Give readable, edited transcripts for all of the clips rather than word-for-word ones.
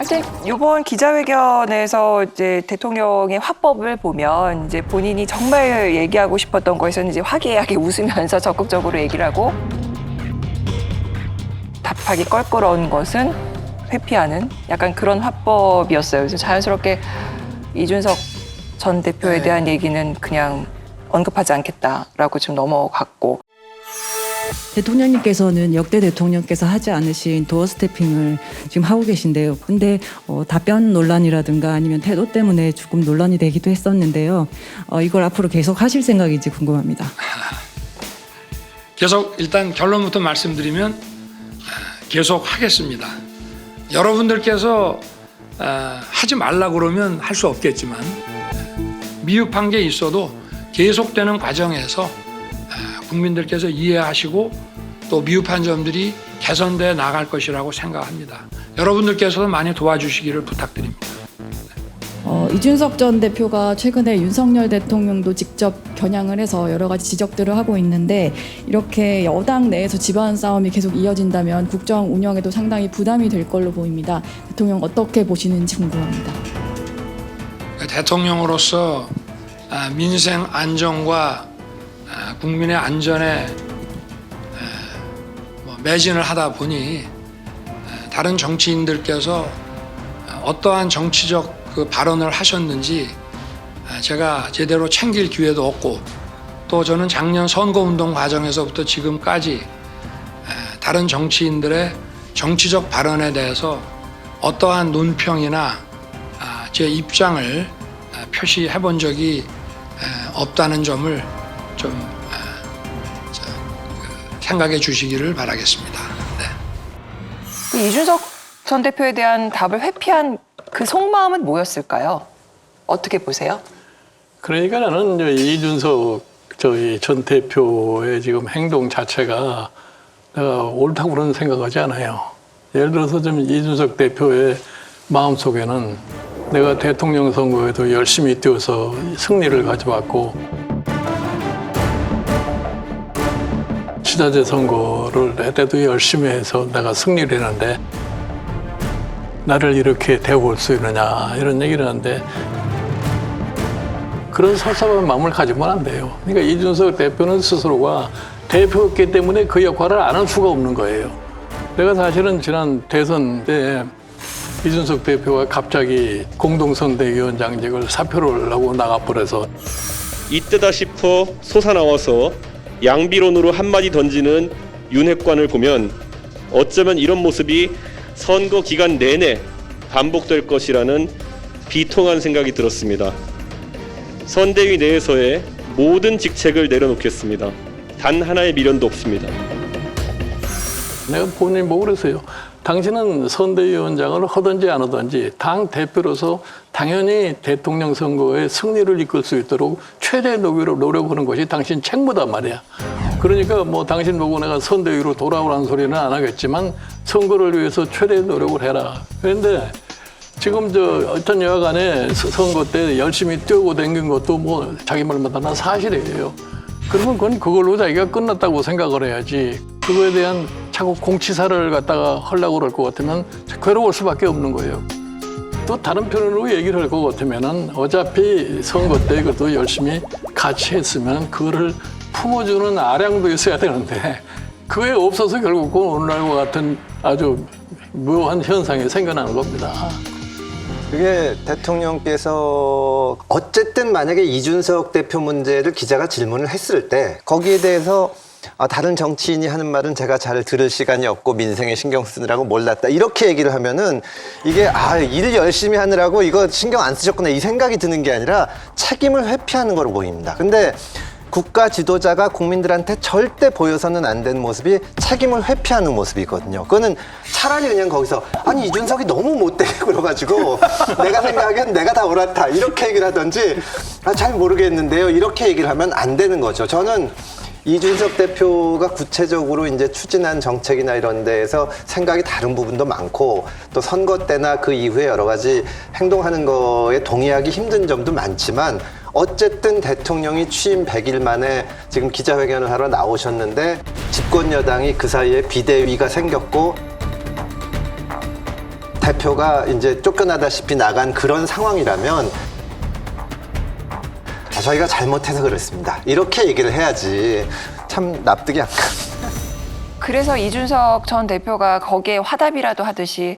하여튼 이번 기자회견에서 이제 대통령의 화법을 보면 이제 본인이 정말 얘기하고 싶었던 거에서는 이제 화기애애하게 웃으면서 적극적으로 얘기를 하고 답하기 껄끄러운 것은 회피하는 약간 그런 화법이었어요. 그래서 자연스럽게 이준석 전 대표에 대한 얘기는 그냥 언급하지 않겠다라고 좀 넘어갔고. 대통령님께서는 역대 대통령께서 하지 않으신 도어 스태핑을 지금 하고 계신데요. 근데 답변 논란이라든가 아니면 태도 때문에 조금 논란이 되기도 했었는데요. 이걸 앞으로 계속 하실 생각인지 궁금합니다. 계속 일단 결론부터 말씀드리면 계속 하겠습니다. 여러분들께서 하지 말라 그러면 할 수 없겠지만 미흡한 게 있어도 계속되는 과정에서 국민들께서 이해하시고 또 미흡한 점들이 개선돼 나갈 것이라고 생각합니다. 여러분들께서도 많이 도와주시기를 부탁드립니다. 이준석 전 대표가 최근에 윤석열 대통령도 직접 겨냥을 해서 여러 가지 지적들을 하고 있는데 이렇게 여당 내에서 집안 싸움이 계속 이어진다면 국정 운영에도 상당히 부담이 될 걸로 보입니다. 대통령 어떻게 보시는지 궁금합니다. 대통령으로서 민생 안정과 국민의 안전에 매진을 하다 보니 다른 정치인들께서 어떠한 정치적 그 발언을 하셨는지 제가 제대로 챙길 기회도 없고 또 저는 작년 선거운동 과정에서부터 지금까지 다른 정치인들의 정치적 발언에 대해서 어떠한 논평이나 제 입장을 표시해 본 적이 없다는 점을 좀 생각해 주시기를 바라겠습니다. 네. 이준석 전 대표에 대한 답을 회피한 그 속마음은 뭐였을까요? 어떻게 보세요? 그러니까 나는 이준석 전 대표의 지금 행동 자체가 내가 옳다고 그런 생각하지 않아요. 예를 들어서 좀 이준석 대표의 마음속에는 내가 대통령 선거에도 열심히 뛰어서 승리를 가져왔고 지자체 선거를 할 때도 열심히 해서 내가 승리를 했는데 나를 이렇게 대볼 수 있느냐 이런 얘기를 하는데 그런 섭섭한 마음을 가지면 안 돼요. 그러니까 이준석 대표는 스스로가 대표였기 때문에 그 역할을 안 할 수가 없는 거예요. 내가 사실은 지난 대선 때 이준석 대표가 갑자기 공동선대위원장직을 사표를 하고 나가버려서 이때다 싶어 솟아나와서 양비론으로 한마디 던지는 윤핵관을 보면 어쩌면 이런 모습이 선거 기간 내내 반복될 것이라는 비통한 생각이 들었습니다. 선대위 내에서의 모든 직책을 내려놓겠습니다. 단 하나의 미련도 없습니다. 내가 본인이 보고 그랬어요. 당신은 선대위원장을 하든지 안 하든지 당 대표로서 당연히 대통령 선거에 승리를 이끌 수 있도록 최대의 노력하는 것이 당신 책무단 말이야. 그러니까 뭐 당신 보고 내가 선대위로 돌아오라는 소리는 안 하겠지만 선거를 위해서 최대의 노력을 해라. 그런데 지금 어떤 여하간에 선거 때 열심히 뛰고 다닌 것도 뭐 자기 말마다 다 사실이에요. 그러면 그건 그걸로 자기가 끝났다고 생각을 해야지. 그거에 대한 자꾸 공치사를 갖다가 하려고 그럴 것 같으면 괴로울 수밖에 없는 거예요. 또 다른 편으로 얘기를 할 것 같으면은 어차피 선거 때 그것도 열심히 같이 했으면 그거를 품어주는 아량도 있어야 되는데 그게 없어서 결국 오늘날과 같은 아주 묘한 현상이 생겨나는 겁니다. 그게 대통령께서 어쨌든 만약에 이준석 대표 문제를 기자가 질문을 했을 때 거기에 대해서 다른 정치인이 하는 말은 제가 잘 들을 시간이 없고 민생에 신경 쓰느라고 몰랐다 이렇게 얘기를 하면은 이게 일 열심히 하느라고 이거 신경 안 쓰셨구나 이 생각이 드는 게 아니라 책임을 회피하는 거로 보입니다. 근데 국가 지도자가 국민들한테 절대 보여서는 안 되는 모습이 책임을 회피하는 모습이거든요. 그거는 차라리 그냥 거기서 아니 이준석이 너무 못되게 굴어가지고 내가 생각하기엔 내가 다 옳았다 이렇게 얘기를 하든지 잘 모르겠는데요 이렇게 얘기를 하면 안 되는 거죠. 저는 이준석 대표가 구체적으로 이제 추진한 정책이나 이런 데에서 생각이 다른 부분도 많고 또 선거 때나 그 이후에 여러 가지 행동하는 거에 동의하기 힘든 점도 많지만 어쨌든 대통령이 취임 100일 만에 지금 기자회견을 하러 나오셨는데 집권 여당이 그 사이에 비대위가 생겼고 대표가 이제 쫓겨나다시피 나간 그런 상황이라면 저희가 잘못해서 그랬습니다. 이렇게 얘기를 해야지. 참 납득이 안 가. 그래서 이준석 전 대표가 거기에 화답이라도 하듯이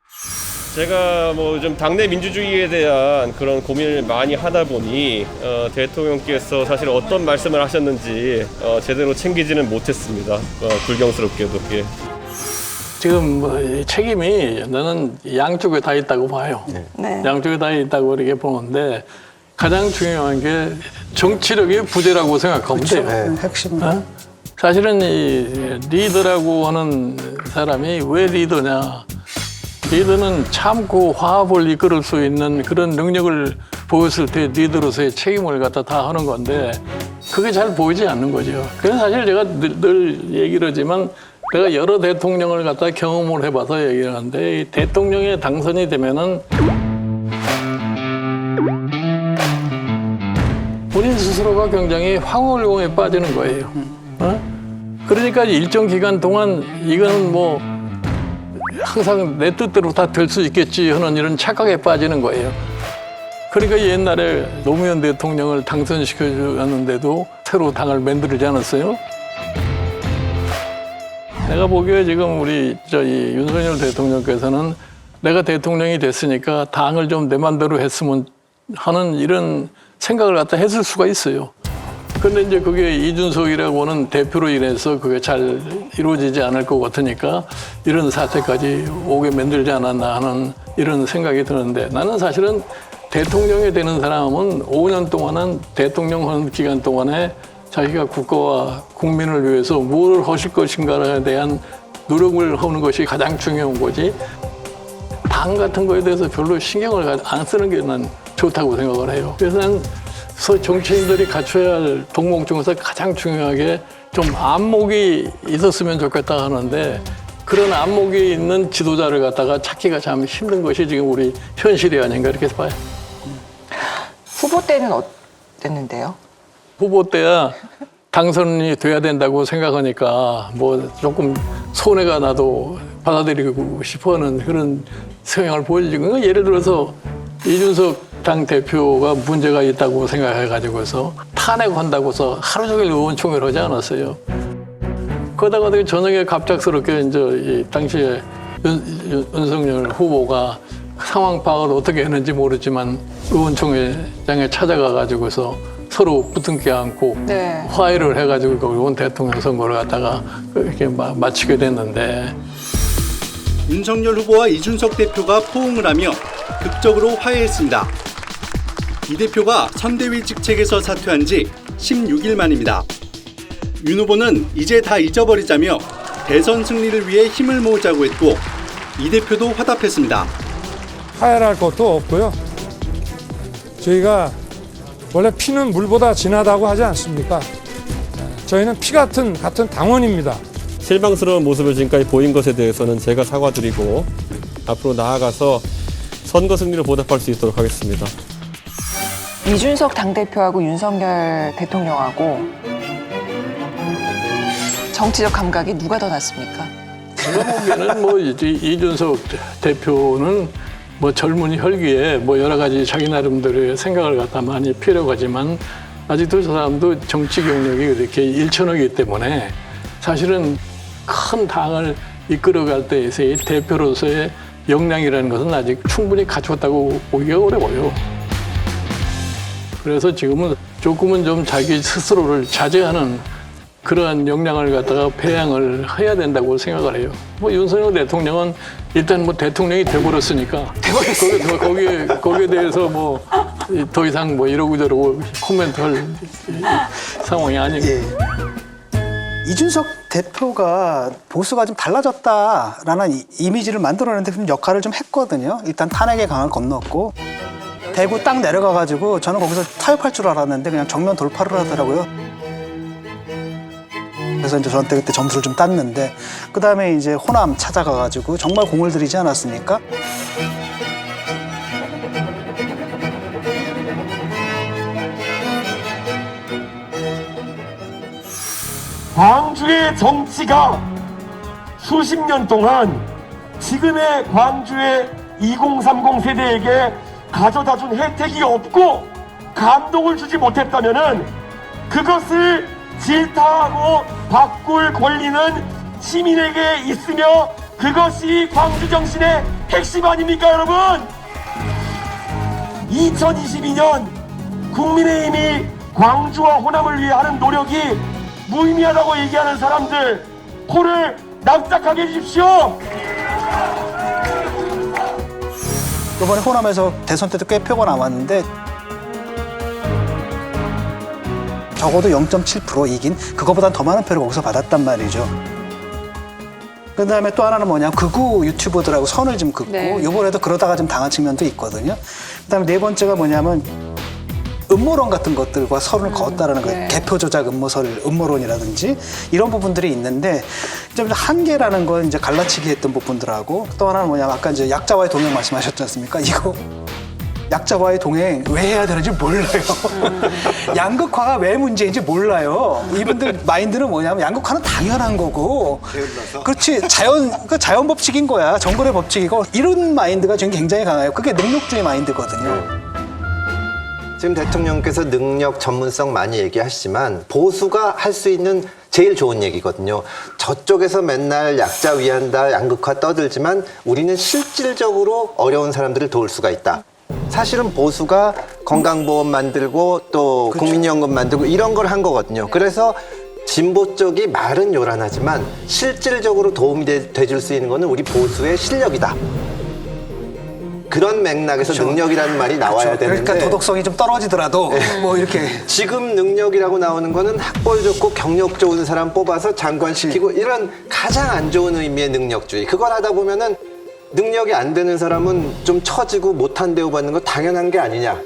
제가 뭐 좀 당내 민주주의에 대한 그런 고민을 많이 하다 보니 대통령께서 사실 어떤 말씀을 하셨는지 제대로 챙기지는 못했습니다. 불경스럽게도. 예. 지금 뭐이 책임이 나는 양쪽에 다 있다고 봐요. 네. 양쪽에 다 있다고 이렇게 보는데 가장 중요한 게 정치력의 부재라고 생각하면 돼요. 네. 핵심. 사실은 이 리더라고 하는 사람이 왜 리더냐? 리더는 참고 화합을 이끌을 수 있는 그런 능력을 보였을 때 리더로서의 책임을 갖다 다 하는 건데 그게 잘 보이지 않는 거죠. 그래서 사실 제가 늘 얘기를 하지만 내가 여러 대통령을 갖다 경험을 해봐서 얘기를 하는데 이 대통령에 당선이 되면은 본인 스스로가 굉장히 황홀공에 빠지는 거예요. 그러니까 일정 기간 동안 이거는 뭐 항상 내 뜻대로 다 될 수 있겠지 하는 이런 착각에 빠지는 거예요. 그러니까 옛날에 노무현 대통령을 당선시켜줬는데도 새로 당을 만들지 않았어요? 내가 보기에 지금 우리 이 윤석열 대통령께서는 내가 대통령이 됐으니까 당을 좀 내 맘대로 했으면 하는 이런 생각을 갖다 했을 수가 있어요. 그런데 이제 그게 이준석이라고 하는 대표로 인해서 그게 잘 이루어지지 않을 것 같으니까 이런 사태까지 오게 만들지 않았나 하는 이런 생각이 드는데 나는 사실은 대통령이 되는 사람은 5년 동안은 대통령 하는 기간 동안에 자기가 국가와 국민을 위해서 뭘 하실 것인가에 대한 노력을 하는 것이 가장 중요한 거지 당 같은 거에 대해서 별로 신경을 안 쓰는 게 난 좋다고 생각을 해요. 그래서 난 정치인들이 갖춰야 할 덕목 중에서 가장 중요하게 좀 안목이 있었으면 좋겠다 하는데 그런 안목이 있는 지도자를 갖다가 찾기가 참 힘든 것이 지금 우리 현실이 아닌가 이렇게 봐요. 후보 때는 어땠는데요? 후보 때야 당선이 돼야 된다고 생각하니까 뭐 조금 손해가 나도 받아들이고 싶어하는 그런 성향을 보여주고 그러니까 예를 들어서 이준석 당 대표가 문제가 있다고 생각해가지고서 탄핵한다고서 하루 종일 의원총회를 하지 않았어요. 그러다가 되게 저녁에 갑작스럽게 이제 이 당시에 윤석열 후보가 상황 파악을 어떻게 했는지 모르지만 의원총회장에 찾아가가지고서 서로 붙은 게 않고 네. 화해를 해가지고 그 의원 대통령 선거를 갖다가 이렇게 마치게 됐는데 윤석열 후보와 이준석 대표가 포옹을 하며 극적으로 화해했습니다. 이 대표가 선대위 직책에서 사퇴한 지 16일 만입니다. 윤 후보는 이제 다 잊어버리자며 대선 승리를 위해 힘을 모으자고 했고 이 대표도 화답했습니다. 화해할 것도 없고요. 저희가 원래 피는 물보다 진하다고 하지 않습니까? 저희는 피 같은 당원입니다. 실망스러운 모습을 지금까지 보인 것에 대해서는 제가 사과드리고 앞으로 나아가서 선거 승리로 보답할 수 있도록 하겠습니다. 이준석 당대표하고 윤석열 대통령하고 정치적 감각이 누가 더 낫습니까? 제가 보기에는 뭐 이준석 대표는 뭐 젊은 혈기에 뭐 여러 가지 자기 나름대로의 생각을 갖다 많이 필요하지만 아직도 저 사람도 정치 경력이 이렇게 일천하기 때문에 사실은 큰 당을 이끌어갈 때에서의 대표로서의 역량이라는 것은 아직 충분히 갖췄다고 보기가 어려워요. 그래서 지금은 조금은 좀 자기 스스로를 자제하는 그러한 역량을 갖다가 배양을 해야 된다고 생각을 해요. 뭐 윤석열 대통령은 일단 뭐 대통령이 돼버렸으니까 거기에 대해서 뭐 더 이상 뭐 이러고 저러고 코멘트할 상황이 아니에요. 이준석 대표가 보수가 좀 달라졌다라는 이미지를 만들어내는데 좀 역할을 좀 했거든요. 일단 탄핵의 강을 건넜고 대구 딱 내려가가지고 저는 거기서 타협할 줄 알았는데 그냥 정면 돌파를 하더라고요. 그래서 이제 저한테 그때 점수를 좀 땄는데 그 다음에 이제 호남 찾아가가지고 정말 공을 들이지 않았습니까? 광주의 정치가 수십 년 동안 지금의 광주의 2030 세대에게 가져다준 혜택이 없고 감동을 주지 못했다면은 그것을 질타하고 바꿀 권리는 시민에게 있으며 그것이 광주 정신의 핵심 아닙니까, 여러분? 2022년 국민의힘이 광주와 호남을 위해 하는 노력이 무의미하다고 얘기하는 사람들 코를 납작하게 해주십시오. 이번에 호남에서 대선 때도 꽤 표가 나왔는데 적어도 0.7% 이긴 그거보단 더 많은 표를 거기서 받았단 말이죠. 그 다음에 또 하나는 뭐냐면 극우 유튜버들하고 선을 좀 긋고 네. 이번에도 그러다가 좀 당한 측면도 있거든요. 그 다음에 네 번째가 뭐냐면 음모론 같은 것들과 선을 그었다라는 거예요. 네. 개표 조작 음모론이라든지 이런 부분들이 있는데 좀 한계라는 건 이제 갈라치기 했던 부분들하고 또 하나는 뭐냐면 아까 이제 약자와의 동행 말씀하셨지 않습니까? 이거 약자와의 동행 왜 해야 되는지 몰라요. 양극화가 왜 문제인지 몰라요. 이분들 마인드는 뭐냐면 양극화는 당연한 거고, 그렇지 자연 법칙인 거야. 정글의 법칙이고 이런 마인드가 지금 굉장히 강해요. 그게 능력주의 마인드거든요. 지금 대통령께서 능력 전문성 많이 얘기하시지만 보수가 할 수 있는 제일 좋은 얘기거든요. 저쪽에서 맨날 약자 위한다, 양극화 떠들지만 우리는 실질적으로 어려운 사람들을 도울 수가 있다. 사실은 보수가 건강보험 만들고 또 국민연금 만들고 이런 걸 한 거거든요. 그래서 진보 쪽이 말은 요란하지만 실질적으로 도움이 돼줄 수 있는 거는 우리 보수의 실력이다. 그런 맥락에서 능력이라는 말이 나와야 되는데 그러니까 도덕성이 좀 떨어지더라도 뭐 이렇게 지금 능력이라고 나오는 거는 학벌 좋고 경력 좋은 사람 뽑아서 장관시키고 이런 가장 안 좋은 의미의 능력주의. 그걸 하다 보면은 능력이 안 되는 사람은 좀 처지고 못한 대우받는 거 당연한 게 아니냐.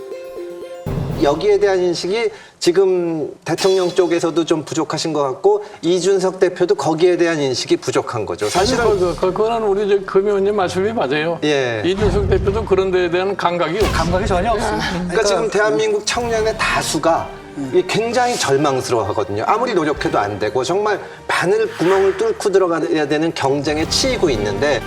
여기에 대한 인식이 지금 대통령 쪽에서도 좀 부족하신 것 같고 이준석 대표도 거기에 대한 인식이 부족한 거죠. 사실은 그거는 우리 저 금의원님 말씀이 맞아요. 예. 이준석 대표도 그런 데에 대한 감각이 전혀 없어요. 그러니까 지금 대한민국 청년의 다수가 굉장히 절망스러워하거든요. 아무리 노력해도 안 되고 정말 바늘 구멍을 뚫고 들어가야 되는 경쟁에 치이고 있는데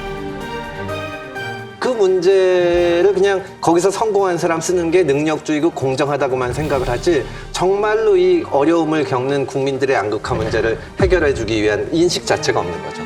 그 문제를 그냥 거기서 성공한 사람 쓰는 게 능력주의고 공정하다고만 생각을 하지 정말로 이 어려움을 겪는 국민들의 양극화 문제를 해결해 주기 위한 인식 자체가 없는 거죠.